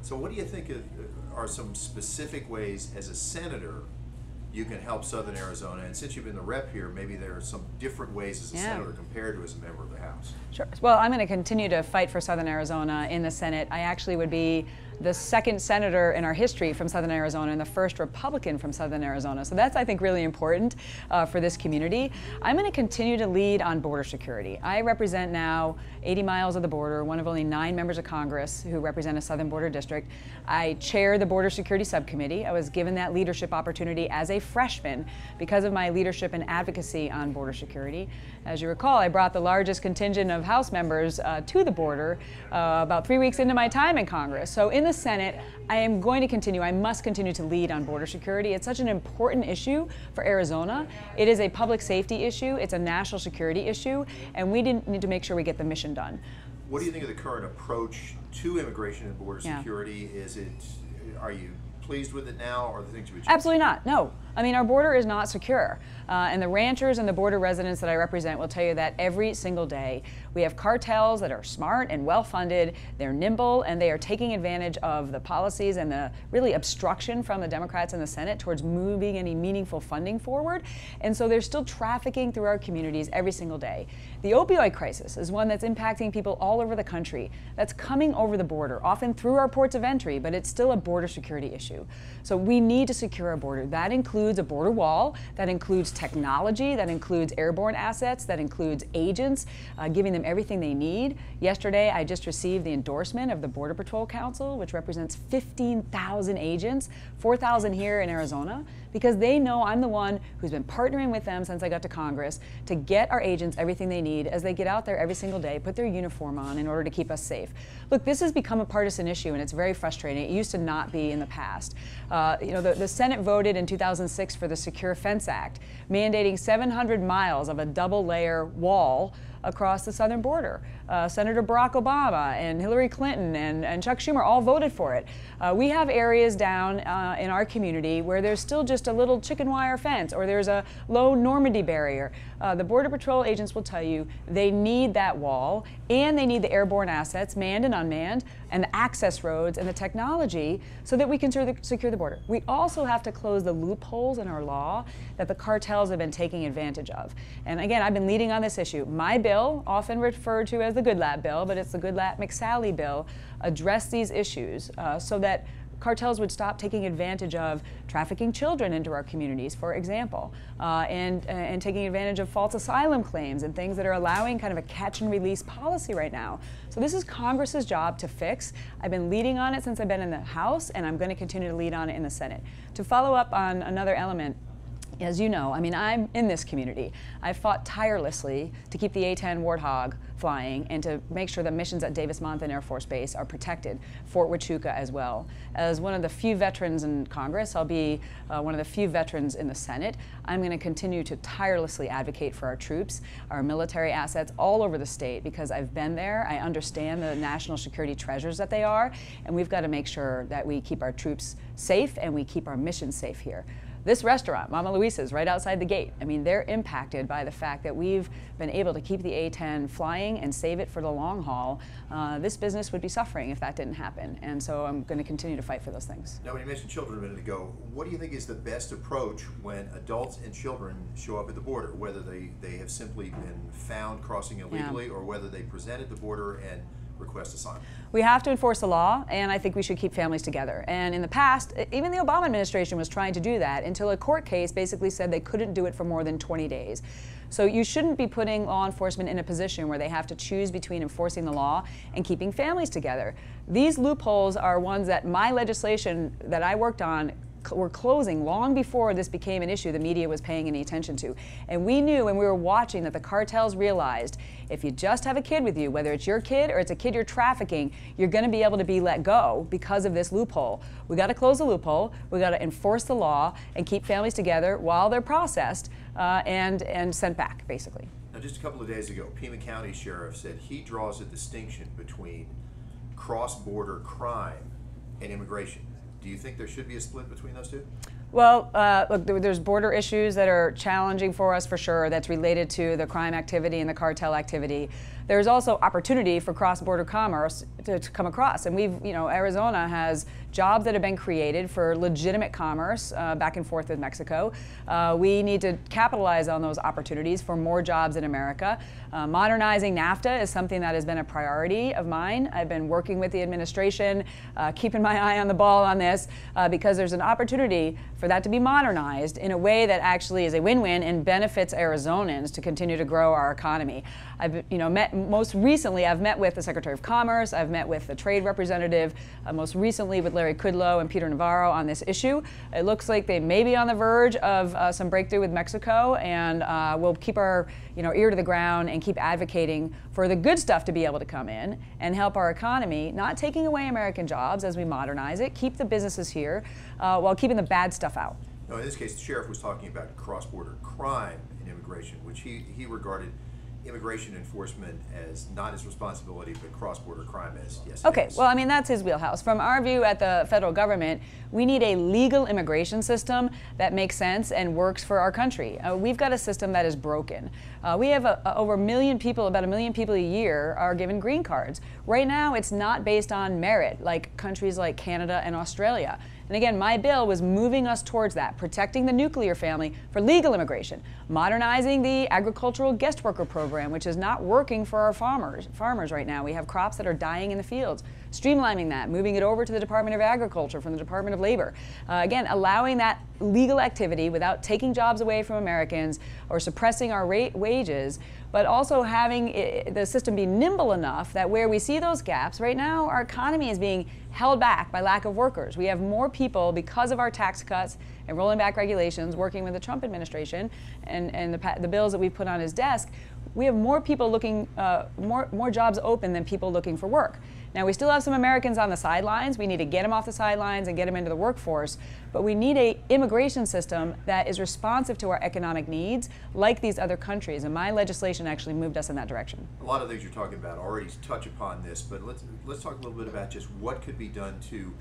So what do you think are some specific ways as a senator you can help Southern Arizona? And since you've been the rep here, maybe there are some different ways as a senator compared to as a member of the House. Sure. Well, I'm going to continue to fight for Southern Arizona in the Senate. I actually would be the second senator in our history from Southern Arizona and the first Republican from Southern Arizona. So that's, I think, really important for this community. I'm going to continue to lead on border security. I represent now 80 miles of the border, one of only 9 members of Congress who represent a southern border district. I chair the Border Security Subcommittee. I was given that leadership opportunity as a freshman because of my leadership and advocacy on border security. As you recall, I brought the largest contingent of House members to the border about 3 weeks into my time in Congress. So in the Senate, I am going to continue, I must continue to lead on border security. It's such an important issue for Arizona. It is a public safety issue, it's a national security issue, and we need to make sure we get the mission done. What do you think of the current approach to immigration and border security? Are you pleased with it now, or the things you would change? Absolutely not, no. I mean, our border is not secure. And the ranchers and the border residents that I represent will tell you that every single day. We have cartels that are smart and well-funded, they're nimble, and they are taking advantage of the policies and the really obstruction from the Democrats in the Senate towards moving any meaningful funding forward. And so they're still trafficking through our communities every single day. The opioid crisis is one that's impacting people all over the country. That's coming over the border, often through our ports of entry, but it's still a border security issue. So we need to secure our border. That includes a border wall, that includes technology, that includes airborne assets, that includes agents, giving them everything they need. Yesterday, I just received the endorsement of the Border Patrol Council, which represents 15,000 agents, 4,000 here in Arizona, because they know I'm the one who's been partnering with them since I got to Congress to get our agents everything they need as they get out there every single day, put their uniform on in order to keep us safe. Look, this has become a partisan issue, and it's very frustrating. It used to not be in the past. You know, the Senate voted in 2006 for the Secure Fence Act, mandating 700 miles of a double-layer wall across the southern border. Senator Barack Obama and Hillary Clinton and Chuck Schumer all voted for it. We have areas down in our community where there's still just a little chicken wire fence, or there's a low Normandy barrier. The Border Patrol agents will tell you they need that wall, and they need the airborne assets, manned and unmanned, and the access roads and the technology so that we can secure the border. We also have to close the loopholes in our law that the cartels have been taking advantage of. And again, I've been leading on this issue. My bill, often referred to as the Goodlatte bill, but it's the Goodlatte-McSally bill, addressed these issues so that cartels would stop taking advantage of trafficking children into our communities, for example, and taking advantage of false asylum claims and things that are allowing kind of a catch and release policy right now. So this is Congress's job to fix. I've been leading on it since I've been in the House, and I'm going to continue to lead on it in the Senate. To follow up on another element, as you know, I mean, I'm in this community. I've fought tirelessly to keep the A-10 Warthog flying and to make sure that missions at Davis-Monthan Air Force Base are protected, Fort Huachuca as well. As one of the few veterans in Congress, I'll be one of the few veterans in the Senate. I'm going to continue to tirelessly advocate for our troops, our military assets all over the state, because I've been there. I understand the national security treasures that they are, and we've got to make sure that we keep our troops safe and we keep our mission safe here. This restaurant, Mama Luisa's, right outside the gate, I mean, they're impacted by the fact that we've been able to keep the A-10 flying and save it for the long haul. This business would be suffering if that didn't happen, and so I'm going to continue to fight for those things. Now, when you mentioned children a minute ago, what do you think is the best approach when adults and children show up at the border, whether they have simply been found crossing illegally or whether they present at the border and request asylum? We have to enforce the law, and I think we should keep families together. And in the past, even the Obama administration was trying to do that until a court case basically said they couldn't do it for more than 20 days. So you shouldn't be putting law enforcement in a position where they have to choose between enforcing the law and keeping families together. These loopholes are ones that my legislation that I worked on were closing long before this became an issue the media was paying any attention to. And we knew when we were watching that the cartels realized if you just have a kid with you, whether it's your kid or it's a kid you're trafficking, you're going to be able to be let go because of this loophole. We got to close the loophole, we got to enforce the law and keep families together while they're processed and sent back, basically. Now, just a couple of days ago, Pima County Sheriff said he draws a distinction between cross-border crime and immigration. Do you think there should be a split between those two? Well, look, there's border issues that are challenging for us for sure that's related to the crime activity and the cartel activity. there's also opportunity for cross-border commerce to come across. And Arizona has jobs that have been created for legitimate commerce back and forth with Mexico. We need to capitalize on those opportunities for more jobs in America. Modernizing NAFTA is something that has been a priority of mine. I've been working with the administration, keeping my eye on the ball on this, because there's an opportunity for that to be modernized in a way that actually is a win-win and benefits Arizonans to continue to grow our economy. Most recently, I've met with the Secretary of Commerce, I've met with the trade representative, most recently with Larry Kudlow and Peter Navarro on this issue. It looks like they may be on the verge of some breakthrough with Mexico, and we'll keep our ear to the ground and keep advocating for the good stuff to be able to come in and help our economy, not taking away American jobs as we modernize it, keep the businesses here while keeping the bad stuff out. No, in this case, the sheriff was talking about cross-border crime and immigration, which he regarded immigration enforcement as not his responsibility, but cross-border crime as yes. Okay, well, that's his wheelhouse. From our view at the federal government, we need a legal immigration system that makes sense and works for our country. We've got a system that is broken. We have over a million people, about 1 million people a year are given green cards. Right now, it's not based on merit, like countries like Canada and Australia. And again, my bill was moving us towards that, protecting the nuclear family for legal immigration, modernizing the agricultural guest worker program, which is not working for our farmers right now. We have crops that are dying in the fields, streamlining that, moving it over to the Department of Agriculture from the Department of Labor. Again, allowing that legal activity without taking jobs away from Americans or suppressing our wages, but also having the system be nimble enough that where we see those gaps, right now our economy is being held back by lack of workers. We have more people because of our tax cuts and rolling back regulations, working with the Trump administration and the bills that we've put on his desk. We have more people looking, more jobs open than people looking for work. Now, we still have some Americans on the sidelines. We need to get them off the sidelines and get them into the workforce. But we need an immigration system that is responsive to our economic needs, like these other countries. And my legislation actually moved us in that direction. A lot of things you're talking about already touch upon this, but let's talk a little bit about just what could be done to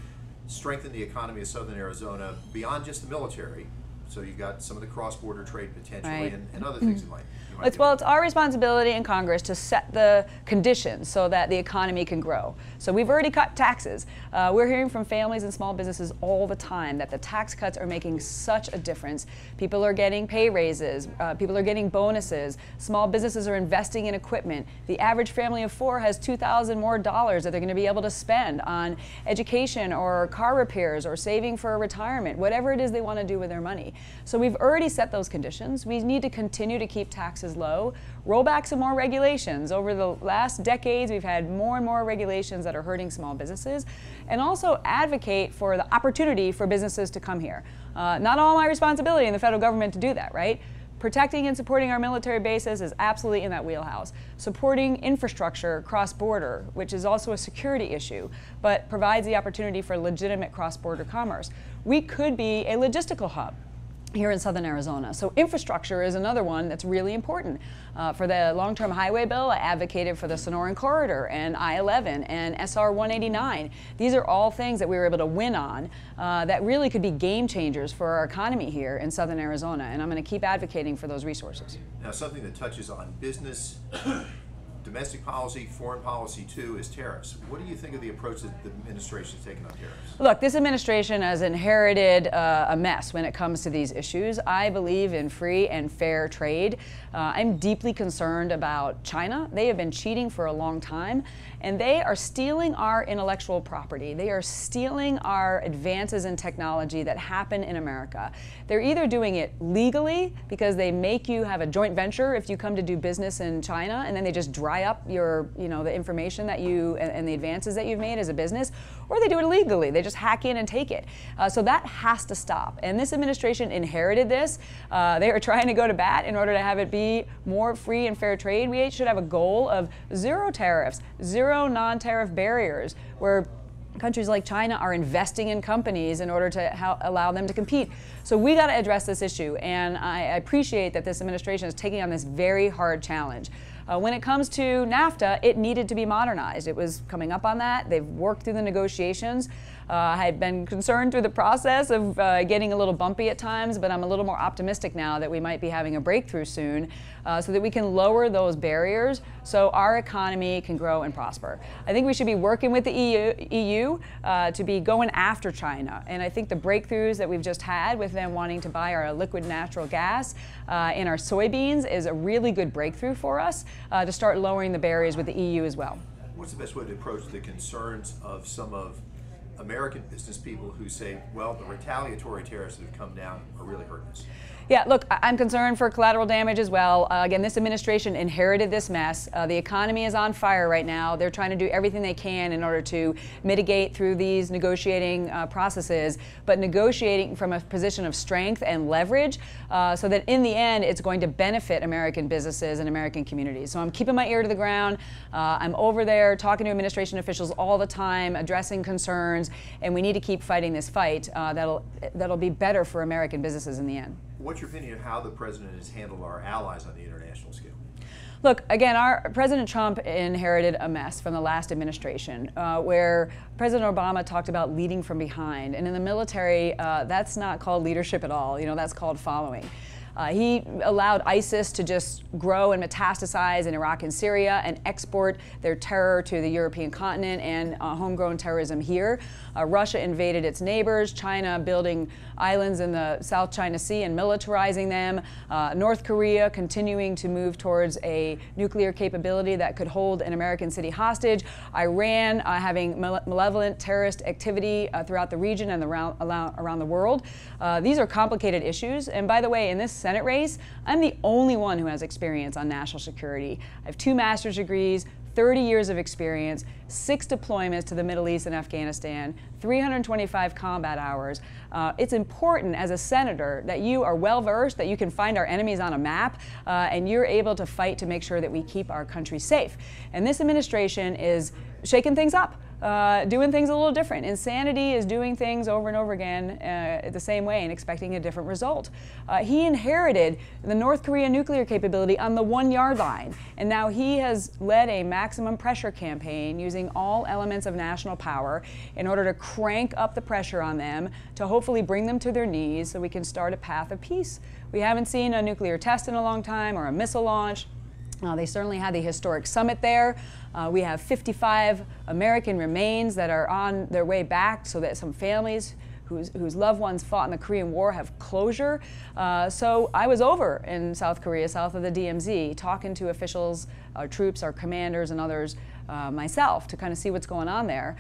strengthen the economy of Southern Arizona beyond just the military. So you've got some of the cross-border trade potentially, right, and other things you might it's our responsibility in Congress to set the conditions so that the economy can grow. So we've already cut taxes. We're hearing from families and small businesses all the time that the tax cuts are making such a difference. People are getting pay raises, people are getting bonuses, small businesses are investing in equipment. The average family of 4 has $2,000 more that they're going to be able to spend on education or car repairs or saving for retirement, whatever it is they want to do with their money. So we've already set those conditions. We need to continue to keep taxes low, roll back some more regulations. Over the last decades, we've had more and more regulations that are hurting small businesses, and also advocate for the opportunity for businesses to come here. Not all my responsibility in the federal government to do that, right? Protecting and supporting our military bases is absolutely in that wheelhouse. Supporting infrastructure cross-border, which is also a security issue, but provides the opportunity for legitimate cross-border commerce. We could be a logistical hub here in Southern Arizona. So infrastructure is another one that's really important. For the long-term highway bill, I advocated for the Sonoran Corridor and I-11 and SR 189. These are all things that we were able to win on that really could be game changers for our economy here in Southern Arizona, and I'm going to keep advocating for those resources. Now, something that touches on business, domestic policy, foreign policy too, is tariffs. What do you think of the approach that the administration has taken on tariffs? Look, this administration has inherited a mess when it comes to these issues. I believe in free and fair trade. I'm deeply concerned about China. They have been cheating for a long time, and they are stealing our intellectual property. They are stealing our advances in technology that happen in America. They're either doing it legally because they make you have a joint venture if you come to do business in China, and then they just dry up your, the information that you and the advances that you've made as a business, or they do it illegally. They just hack in and take it. So that has to stop. And this administration inherited this. They are trying to go to bat in order to have it be more free and fair trade. We should have a goal of zero tariffs, zero non-tariff barriers, where countries like China are investing in companies in order to allow them to compete. So we got to address this issue, and I appreciate that this administration is taking on this very hard challenge. When it comes to NAFTA, it needed to be modernized. It was coming up on that. They've worked through the negotiations. I had been concerned through the process of getting a little bumpy at times, but I'm a little more optimistic now that we might be having a breakthrough soon so that we can lower those barriers so our economy can grow and prosper. I think we should be working with the EU to be going after China. And I think the breakthroughs that we've just had with them wanting to buy our liquid natural gas and our soybeans is a really good breakthrough for us to start lowering the barriers with the EU as well. What's the best way to approach the concerns of some of American business people who say, well, the retaliatory tariffs that have come down are really hurting us? Yeah, look, I'm concerned for collateral damage as well. Again, this administration inherited this mess. The economy is on fire right now. They're trying to do everything they can in order to mitigate through these negotiating processes, but negotiating from a position of strength and leverage so that in the end, it's going to benefit American businesses and American communities. So I'm keeping my ear to the ground. I'm over there talking to administration officials all the time, addressing concerns, and we need to keep fighting this fight that'll be better for American businesses in the end. What's your opinion of how the president has handled our allies on the international scale? Look, again, President Trump inherited a mess from the last administration where President Obama talked about leading from behind. And in the military, that's not called leadership at all. You know, that's called following. He allowed ISIS to just grow and metastasize in Iraq and Syria and export their terror to the European continent and homegrown terrorism here. Russia invaded its neighbors, China building islands in the South China Sea and militarizing them, North Korea continuing to move towards a nuclear capability that could hold an American city hostage, Iran having malevolent terrorist activity throughout the region and around the world. These are complicated issues, and by the way, in this Senate race, I'm the only one who has experience on national security. I have 2 master's degrees, 30 years of experience, 6 deployments to the Middle East and Afghanistan, 325 combat hours. It's important as a senator that you are well versed, that you can find our enemies on a map, and you're able to fight to make sure that we keep our country safe. And this administration is shaking things up. Doing things a little different. Insanity is doing things over and over again the same way and expecting a different result. He inherited the North Korea nuclear capability on the 1-yard line, and now he has led a maximum pressure campaign using all elements of national power in order to crank up the pressure on them to hopefully bring them to their knees so we can start a path of peace. We haven't seen a nuclear test in a long time or a missile launch. They certainly had the historic summit there. We have 55 American remains that are on their way back so that some families whose loved ones fought in the Korean War have closure. So I was over in South Korea, south of the DMZ, talking to officials, our troops, our commanders, and others myself to kind of see what's going on there.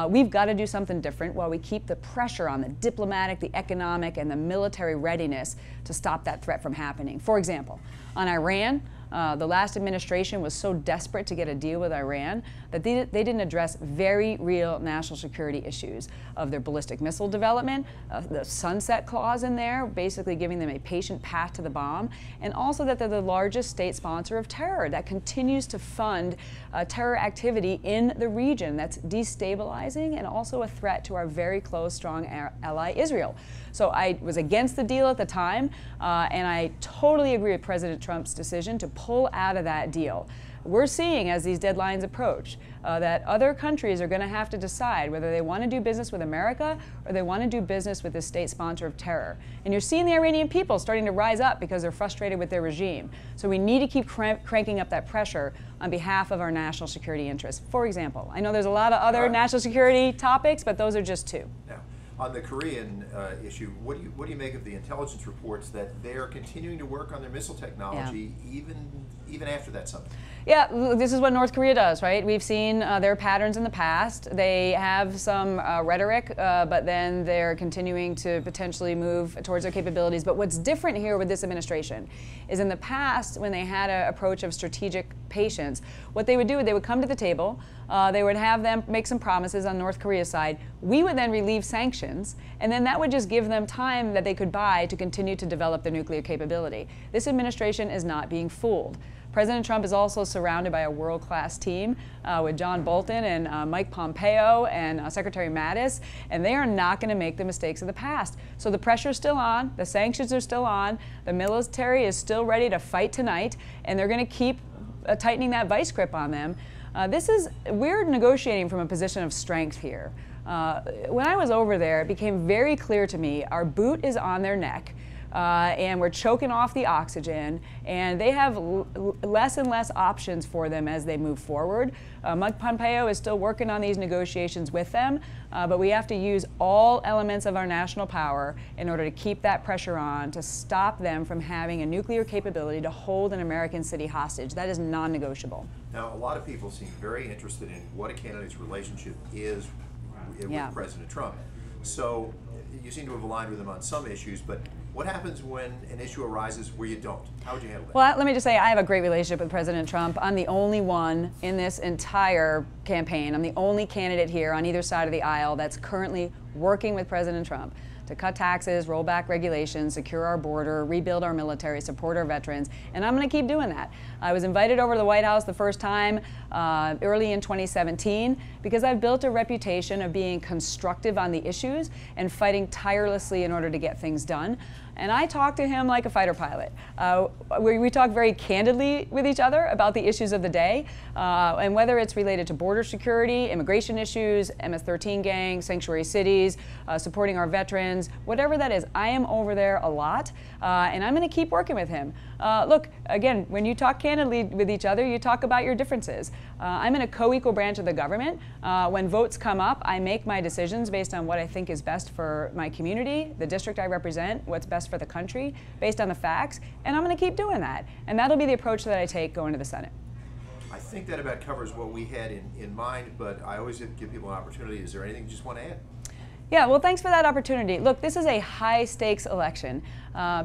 We've got to do something different while we keep the pressure on the diplomatic, the economic, and the military readiness to stop that threat from happening. For example, on Iran, the last administration was so desperate to get a deal with Iran that they didn't address very real national security issues of their ballistic missile development, the sunset clause in there, basically giving them a patient path to the bomb, and also that they're the largest state sponsor of terror that continues to fund terror activity in the region that's destabilizing and also a threat to our very close, strong ally, Israel. So I was against the deal at the time, and I totally agree with President Trump's decision to pull out of that deal. We're seeing as these deadlines approach that other countries are going to have to decide whether they want to do business with America or they want to do business with the state sponsor of terror. And you're seeing the Iranian people starting to rise up because they're frustrated with their regime. So we need to keep cranking up that pressure on behalf of our national security interests. For example, I know there's a lot of other national security topics, but those are just 2. Now, on the Korean issue, what do you make of the intelligence reports that they are continuing to work on their missile technology even after that summit? Yeah, this is what North Korea does, right? We've seen their patterns in the past. They have some rhetoric, but then they're continuing to potentially move towards their capabilities. But what's different here with this administration is in the past, when they had an approach of strategic patience, what they would do is they would come to the table, they would have them make some promises on North Korea's side. We would then relieve sanctions, and then that would just give them time that they could buy to continue to develop their nuclear capability. This administration is not being fooled. President Trump is also surrounded by a world-class team with John Bolton and Mike Pompeo and Secretary Mattis, and they are not going to make the mistakes of the past. So the pressure is still on, the sanctions are still on, the military is still ready to fight tonight, and they're going to keep tightening that vice grip on them. We're negotiating from a position of strength here. When I was over there, it became very clear to me our boot is on their neck. And we're choking off the oxygen, and they have less and less options for them as they move forward. Mike Pompeo is still working on these negotiations with them, but we have to use all elements of our national power in order to keep that pressure on to stop them from having a nuclear capability to hold an American city hostage. That is non-negotiable. Now, a lot of people seem very interested in what a candidate's relationship is with President Trump. So you seem to have aligned with him on some issues, but what happens when an issue arises where you don't? How would you handle that? Well, let me just say I have a great relationship with President Trump. I'm the only one in this entire campaign. I'm the only candidate here on either side of the aisle that's currently working with President Trump to cut taxes, roll back regulations, secure our border, rebuild our military, support our veterans, and I'm going to keep doing that. I was invited over to the White House the first time early in 2017 because I've built a reputation of being constructive on the issues and fighting tirelessly in order to get things done. And I talk to him like a fighter pilot. We talk very candidly with each other about the issues of the day, and whether it's related to border security, immigration issues, MS-13 gang, sanctuary cities, supporting our veterans, whatever that is, I am over there a lot, and I'm going to keep working with him. Look, again, when you talk candidly with each other, you talk about your differences. I'm in a co-equal branch of the government. When votes come up, I make my decisions based on what I think is best for my community, the district I represent, what's best for the country, based on the facts, and I'm going to keep doing that. And that'll be the approach that I take going to the Senate. I think that about covers what we had in mind, but I always give people an opportunity. Is there anything you just want to add? Yeah, well, thanks for that opportunity. Look, this is a high-stakes election.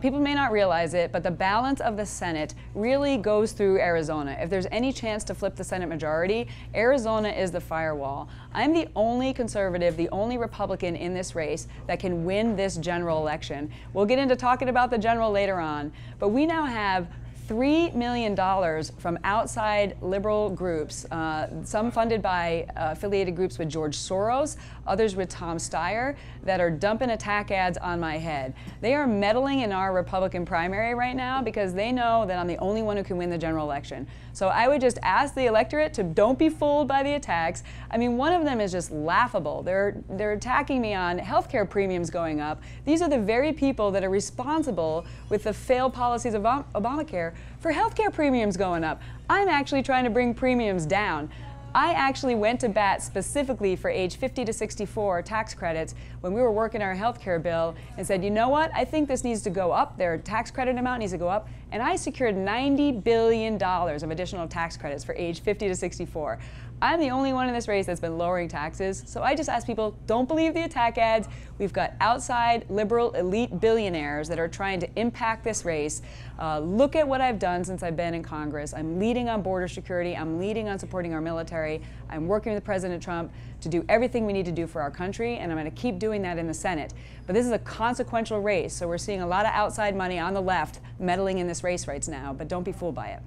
People may not realize it, but the balance of the Senate really goes through Arizona. If there's any chance to flip the Senate majority, Arizona is the firewall. I'm the only conservative, the only Republican in this race that can win this general election. We'll get into talking about the general later on, but we now have $3 million from outside liberal groups, some funded by affiliated groups with George Soros, others with Tom Steyer, that are dumping attack ads on my head. They are meddling in our Republican primary right now because they know that I'm the only one who can win the general election. So I would just ask the electorate to don't be fooled by the attacks. I mean, one of them is just laughable. They're attacking me on healthcare premiums going up. These are the very people that are responsible with the failed policies of Obamacare for healthcare premiums going up. I'm actually trying to bring premiums down. I actually went to bat specifically for age 50 to 64 tax credits when we were working our health care bill and said, you know what, I think this needs to go up. Their tax credit amount needs to go up. And I secured $90 billion of additional tax credits for age 50 to 64. I'm the only one in this race that's been lowering taxes, so I just ask people, don't believe the attack ads. We've got outside liberal elite billionaires that are trying to impact this race. Look at what I've done since I've been in Congress. I'm leading on border security. I'm leading on supporting our military. I'm working with President Trump to do everything we need to do for our country, and I'm going to keep doing that in the Senate. But this is a consequential race, so we're seeing a lot of outside money on the left meddling in this race right now, but don't be fooled by it.